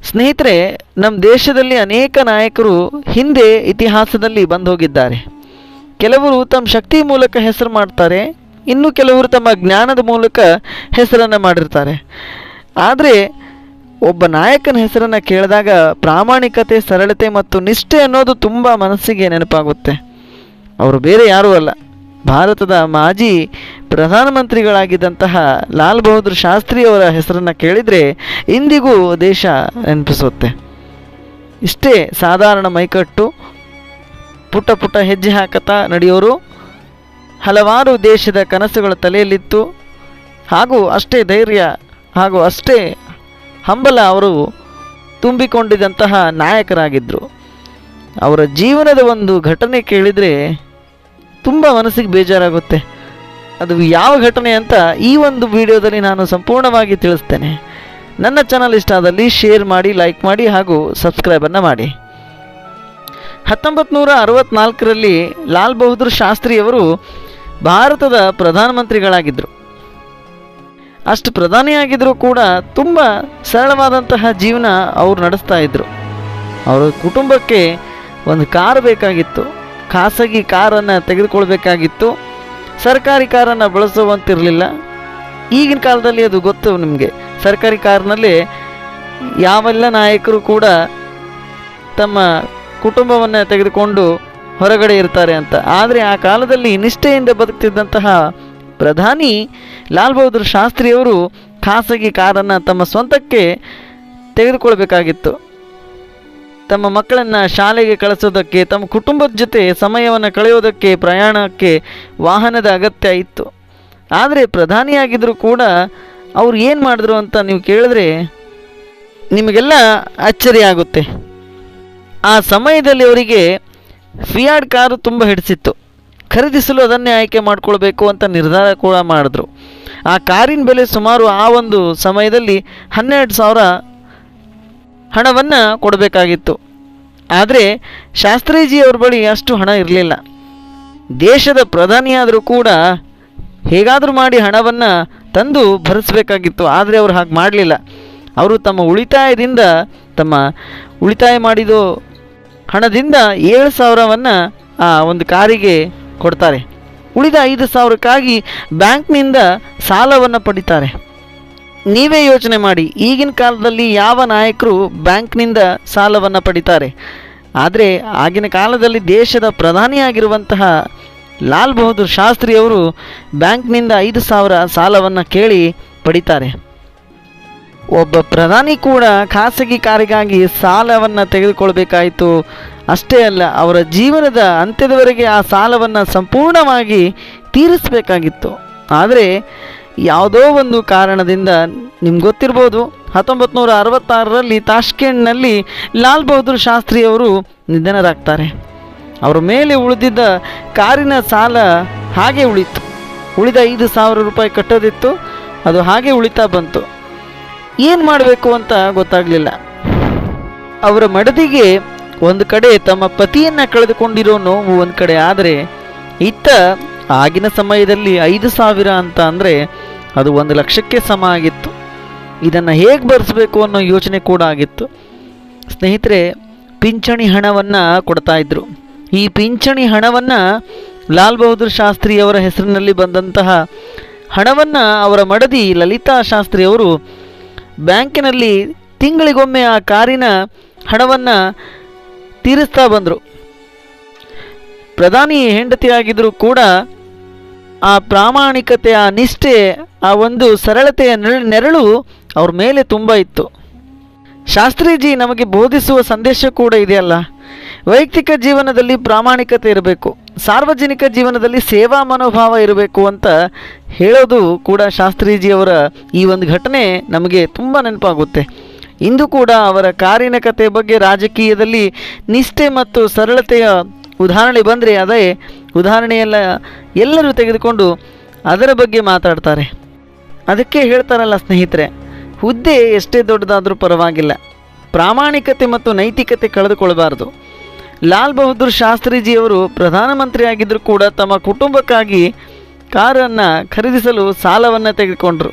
ಸ್ನೇಹಿತರೆ, ನಮ್ಮ ದೇಶದಲ್ಲಿ ಅನೇಕ ನಾಯಕರು ಹಿಂದೆ ಇತಿಹಾಸದಲ್ಲಿ ಬಂದು ಹೋಗಿದ್ದಾರೆ. ಕೆಲವರು ತಮ್ಮ ಶಕ್ತಿ ಮೂಲಕ ಹೆಸರು ಮಾಡ್ತಾರೆ, ಇನ್ನು ಕೆಲವರು ತಮ್ಮ ಜ್ಞಾನದ ಮೂಲಕ ಹೆಸರನ್ನು ಮಾಡಿರ್ತಾರೆ. ಆದರೆ ಒಬ್ಬ ನಾಯಕನ ಹೆಸರನ್ನು ಕೇಳಿದಾಗ ಪ್ರಾಮಾಣಿಕತೆ, ಸರಳತೆ ಮತ್ತು ನಿಷ್ಠೆ ಅನ್ನೋದು ತುಂಬ ಮನಸ್ಸಿಗೆ ನೆನಪಾಗುತ್ತೆ. ಅವರು ಬೇರೆ ಯಾರೂ ಅಲ್ಲ, ಭಾರತದ ಮಾಜಿ ಪ್ರಧಾನಮಂತ್ರಿಗಳಾಗಿದ್ದಂತಹ ಲಾಲ್ ಬಹದ್ದೂರ್ ಶಾಸ್ತ್ರಿ ಅವರ ಹೆಸರನ್ನು ಕೇಳಿದರೆ ಇಂದಿಗೂ ದೇಶ ನೆನಪಿಸುತ್ತೆ. ಇಷ್ಟೇ ಸಾಧಾರಣ ಮೈಕಟ್ಟು, ಪುಟ್ಟ ಪುಟ್ಟ ಹೆಜ್ಜೆ ಹಾಕುತ್ತಾ ನಡೆಯೋರು, ಹಲವಾರು ದೇಶದ ಕನಸುಗಳ ತಲೆಯಲ್ಲಿತ್ತು, ಹಾಗೂ ಅಷ್ಟೇ ಧೈರ್ಯ ಹಾಗೂ ಅಷ್ಟೇ ಹಂಬಲ ಅವರು ತುಂಬಿಕೊಂಡಿದ್ದಂತಹ ನಾಯಕರಾಗಿದ್ದರು. ಅವರ ಜೀವನದ ಒಂದು ಘಟನೆ ಕೇಳಿದರೆ ತುಂಬ ಮನಸ್ಸಿಗೆ ಬೇಜಾರಾಗುತ್ತೆ. ಅದು ಯಾವ ಘಟನೆ ಅಂತ ಈ ಒಂದು ವಿಡಿಯೋದಲ್ಲಿ ನಾನು ಸಂಪೂರ್ಣವಾಗಿ ತಿಳಿಸ್ತೇನೆ. ನನ್ನ ಚಾನಲ್ ಇಷ್ಟ ಆದಲ್ಲಿ ಶೇರ್ ಮಾಡಿ, ಲೈಕ್ ಮಾಡಿ ಹಾಗೂ ಸಬ್ಸ್ಕ್ರೈಬನ್ನು ಮಾಡಿ. 1964ರಲ್ಲಿ ಲಾಲ್ ಬಹದ್ದೂರ್ ಶಾಸ್ತ್ರಿಯವರು ಭಾರತದ ಪ್ರಧಾನಮಂತ್ರಿಗಳಾಗಿದ್ದರು. ಅಷ್ಟು ಪ್ರಧಾನಿಯಾಗಿದ್ದರೂ ಕೂಡ ತುಂಬ ಸರಳವಾದಂತಹ ಜೀವನ ಅವರು ನಡೆಸ್ತಾ ಇದ್ದರು. ಅವರ ಕುಟುಂಬಕ್ಕೆ ಒಂದು ಕಾರ್ ಬೇಕಾಗಿತ್ತು, ಖಾಸಗಿ ಕಾರನ್ನು ತೆಗೆದುಕೊಳ್ಬೇಕಾಗಿತ್ತು. ಸರ್ಕಾರಿ ಕಾರನ್ನು ಬಳಸುವಂತಿರಲಿಲ್ಲ. ಈಗಿನ ಕಾಲದಲ್ಲಿ ಅದು ಗೊತ್ತು ನಿಮಗೆ, ಸರ್ಕಾರಿ ಕಾರ್ನಲ್ಲಿ ಯಾವೆಲ್ಲ ನಾಯಕರು ಕೂಡ ತಮ್ಮ ಕುಟುಂಬವನ್ನು ತೆಗೆದುಕೊಂಡು ಹೊರಗಡೆ ಇರ್ತಾರೆ ಅಂತ. ಆದರೆ ಆ ಕಾಲದಲ್ಲಿ ನಿಷ್ಠೆಯಿಂದ ಬದುಕ್ತಿದ್ದಂತಹ ಪ್ರಧಾನಿ ಲಾಲ್ ಬಹದ್ದೂರ್ ಶಾಸ್ತ್ರಿಯವರು ಖಾಸಗಿ ಕಾರನ್ನು ತಮ್ಮ ಸ್ವಂತಕ್ಕೆ ತೆಗೆದುಕೊಳ್ಬೇಕಾಗಿತ್ತು. ತಮ್ಮ ಮಕ್ಕಳನ್ನು ಶಾಲೆಗೆ ಕಳಿಸೋದಕ್ಕೆ, ತಮ್ಮ ಕುಟುಂಬದ ಜೊತೆ ಸಮಯವನ್ನು ಕಳೆಯೋದಕ್ಕೆ, ಪ್ರಯಾಣಕ್ಕೆ ವಾಹನದ ಅಗತ್ಯ ಇತ್ತು. ಆದರೆ ಪ್ರಧಾನಿಯಾಗಿದ್ದರೂ ಕೂಡ ಅವರು ಏನು ಮಾಡಿದ್ರು ಅಂತ ನೀವು ಕೇಳಿದ್ರೆ ನಿಮಗೆಲ್ಲ ಅಚ್ಚರಿ ಆಗುತ್ತೆ. ಆ ಸಮಯದಲ್ಲಿ ಅವರಿಗೆ ಫಿಯಾಟ್ ಕಾರು ತುಂಬ ಹಿಡಿಸಿತ್ತು. ಖರೀದಿಸಲು ಅದನ್ನೇ ಆಯ್ಕೆ ಮಾಡಿಕೊಳ್ಬೇಕು ಅಂತ ನಿರ್ಧಾರ ಕೂಡ ಮಾಡಿದ್ರು. ಆ ಕಾರಿನ ಬೆಲೆ ಸುಮಾರು ಆ ಒಂದು ಸಮಯದಲ್ಲಿ 12,000 ಹಣವನ್ನು ಕೊಡಬೇಕಾಗಿತ್ತು. ಆದರೆ ಶಾಸ್ತ್ರೀಜಿಯವ್ರ ಬಳಿ ಅಷ್ಟು ಹಣ ಇರಲಿಲ್ಲ. ದೇಶದ ಪ್ರಧಾನಿಯಾದರೂ ಕೂಡ ಹೇಗಾದರೂ ಮಾಡಿ ಹಣವನ್ನು ತಂದು ಭರಿಸಬೇಕಾಗಿತ್ತು. ಆದರೆ ಅವರು ಹಾಗೆ ಮಾಡಲಿಲ್ಲ. ಅವರು ತಮ್ಮ ಉಳಿತಾಯದಿಂದ, ತಮ್ಮ ಉಳಿತಾಯ ಮಾಡಿದ ಹಣದಿಂದ 7,000ವನ್ನು ಆ ಒಂದು ಕಾರಿಗೆ ಕೊಡ್ತಾರೆ. ಉಳಿದ 5,000ಕ್ಕಾಗಿ ಬ್ಯಾಂಕ್ನಿಂದ ಸಾಲವನ್ನು ಪಡಿತಾರೆ. ನೀವೇ ಯೋಚನೆ ಮಾಡಿ, ಈಗಿನ ಕಾಲದಲ್ಲಿ ಯಾವ ನಾಯಕರು ಬ್ಯಾಂಕ್ನಿಂದ ಸಾಲವನ್ನು ಪಡಿತಾರೆ? ಆದರೆ ಆಗಿನ ಕಾಲದಲ್ಲಿ ದೇಶದ ಪ್ರಧಾನಿಯಾಗಿರುವಂತಹ ಲಾಲ್ ಬಹದ್ದೂರ್ ಶಾಸ್ತ್ರಿಯವರು ಬ್ಯಾಂಕ್ನಿಂದ 5,000 ಸಾಲವನ್ನು ಕೇಳಿ ಪಡಿತಾರೆ. ಒಬ್ಬ ಪ್ರಧಾನಿ ಕೂಡ ಖಾಸಗಿ ಕಾರಿಗಾಗಿ ಸಾಲವನ್ನು ತೆಗೆದುಕೊಳ್ಬೇಕಾಯಿತು. ಅಷ್ಟೇ ಅಲ್ಲ, ಅವರ ಜೀವನದ ಅಂತ್ಯದವರೆಗೆ ಆ ಸಾಲವನ್ನು ಸಂಪೂರ್ಣವಾಗಿ ತೀರಿಸಬೇಕಾಗಿತ್ತು. ಆದರೆ ಯಾವುದೋ ಒಂದು ಕಾರಣದಿಂದ, ನಿಮ್ಗೆ ಗೊತ್ತಿರ್ಬೋದು, 1966ರಲ್ಲಿ ತಾಷ್ಕೆಂಟ್ನಲ್ಲಿ ಲಾಲ್ ಬಹದ್ದೂರ್ ಶಾಸ್ತ್ರಿಯವರು ನಿಧನರಾಗ್ತಾರೆ. ಅವರ ಮೇಲೆ ಉಳಿದಿದ್ದ ಕಾರಿನ ಸಾಲ ಹಾಗೆ ಉಳಿತು. ಉಳಿದ 5,000 ರೂಪಾಯಿ ಕಟ್ಟೋದಿತ್ತು, ಅದು ಹಾಗೆ ಉಳಿತಾ ಬಂತು. ಏನು ಮಾಡಬೇಕು ಅಂತ ಗೊತ್ತಾಗಲಿಲ್ಲ. ಅವರ ಮಡದಿಗೆ ಒಂದು ಕಡೆ ತಮ್ಮ ಪತಿಯನ್ನು ಕಳೆದುಕೊಂಡಿರೋ ನೋವು ಒಂದು ಕಡೆ, ಆದರೆ ಇತ್ತ ಆಗಿನ ಸಮಯದಲ್ಲಿ 5,000 ಅಂತ ಅಂದರೆ ಅದು 1,00,000ಕ್ಕೆ ಸಮ ಆಗಿತ್ತು. ಇದನ್ನು ಹೇಗೆ ಭರಿಸಬೇಕು ಅನ್ನೋ ಯೋಚನೆ ಕೂಡ ಆಗಿತ್ತು. ಸ್ನೇಹಿತರೆ, ಪಿಂಚಣಿ ಹಣವನ್ನು ಕೊಡ್ತಾಯಿದ್ರು. ಈ ಪಿಂಚಣಿ ಹಣವನ್ನು ಲಾಲ್ ಬಹದ್ದೂರ್ ಶಾಸ್ತ್ರಿಯವರ ಹೆಸರಿನಲ್ಲಿ ಬಂದಂತಹ ಹಣವನ್ನು ಅವರ ಮಡದಿ ಲಲಿತಾ ಶಾಸ್ತ್ರಿಯವರು ಬ್ಯಾಂಕಿನಲ್ಲಿ ತಿಂಗಳಿಗೊಮ್ಮೆ ಆ ಕಾರಿನ ಹಣವನ್ನು ತೀರಿಸ್ತಾ ಬಂದರು. ಪ್ರಧಾನಿ ಹೆಂಡತಿಯಾಗಿದ್ದರೂ ಕೂಡ ಆ ಪ್ರಾಮಾಣಿಕತೆ, ಆ ನಿಷ್ಠೆ, ಆ ಒಂದು ಸರಳತೆಯ ನೆರಳು ಅವ್ರ ಮೇಲೆ ತುಂಬ ಇತ್ತು. ಶಾಸ್ತ್ರೀಜಿ ನಮಗೆ ಬೋಧಿಸುವ ಸಂದೇಶ ಕೂಡ ಇದೆಯಲ್ಲ, ವೈಯಕ್ತಿಕ ಜೀವನದಲ್ಲಿ ಪ್ರಾಮಾಣಿಕತೆ ಇರಬೇಕು, ಸಾರ್ವಜನಿಕ ಜೀವನದಲ್ಲಿ ಸೇವಾ ಮನೋಭಾವ ಇರಬೇಕು ಅಂತ ಹೇಳೋದು ಕೂಡ ಶಾಸ್ತ್ರೀಜಿಯವರ ಈ ಒಂದು ಘಟನೆ ನಮಗೆ ತುಂಬ ನೆನಪಾಗುತ್ತೆ. ಇಂದು ಕೂಡ ಅವರ ಕಾರಿನ ಕತೆ ಬಗ್ಗೆ ರಾಜಕೀಯದಲ್ಲಿ ನಿಷ್ಠೆ ಮತ್ತು ಸರಳತೆಯ ಉದಾಹರಣೆ ಬಂದರೆ ಅದೇ ಉದಾಹರಣೆಯೆಲ್ಲ ಎಲ್ಲರೂ ತೆಗೆದುಕೊಂಡು ಅದರ ಬಗ್ಗೆ ಮಾತಾಡ್ತಾರೆ. ಅದಕ್ಕೆ ಹೇಳ್ತಾರಲ್ಲ ಸ್ನೇಹಿತರೆ, ಹುದ್ದೆ ಎಷ್ಟೇ ದೊಡ್ಡದಾದರೂ ಪರವಾಗಿಲ್ಲ, ಪ್ರಾಮಾಣಿಕತೆ ಮತ್ತು ನೈತಿಕತೆ ಕಳೆದುಕೊಳ್ಳಬಾರದು. ಲಾಲ್ ಬಹದ್ದೂರ್ ಶಾಸ್ತ್ರೀಜಿಯವರು ಪ್ರಧಾನಮಂತ್ರಿಯಾಗಿದ್ದರೂ ಕೂಡ ತಮ್ಮ ಕುಟುಂಬಕ್ಕಾಗಿ ಕಾರನ್ನು ಖರೀದಿಸಲು ಸಾಲವನ್ನು ತೆಗೆದುಕೊಂಡರು.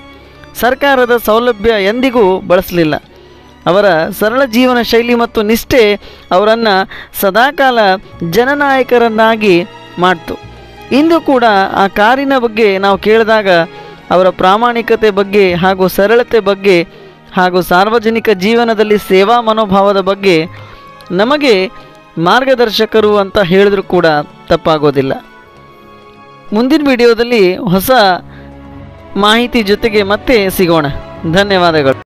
ಸರ್ಕಾರದ ಸೌಲಭ್ಯ ಎಂದಿಗೂ ಬಳಸಲಿಲ್ಲ. ಅವರ ಸರಳ ಜೀವನ ಶೈಲಿ ಮತ್ತು ನಿಷ್ಠೆ ಅವರನ್ನು ಸದಾಕಾಲ ಜನನಾಯಕರನ್ನಾಗಿ ಮಾಡ್ತು. ಇಂದು ಕೂಡ ಆ ಕಾರಿನ ಬಗ್ಗೆ ನಾವು ಕೇಳಿದಾಗ ಅವರ ಪ್ರಾಮಾಣಿಕತೆ ಬಗ್ಗೆ ಹಾಗೂ ಸರಳತೆ ಬಗ್ಗೆ ಹಾಗೂ ಸಾರ್ವಜನಿಕ ಜೀವನದಲ್ಲಿ ಸೇವಾ ಮನೋಭಾವದ ಬಗ್ಗೆ ನಮಗೆ ಮಾರ್ಗದರ್ಶಕರು ಅಂತ ಹೇಳಿದರೂ ಕೂಡ ತಪ್ಪಾಗೋದಿಲ್ಲ. ಮುಂದಿನ ವಿಡಿಯೋದಲ್ಲಿ ಹೊಸ ಮಾಹಿತಿ ಜೊತೆಗೆ ಮತ್ತೆ ಸಿಗೋಣ. ಧನ್ಯವಾದಗಳು.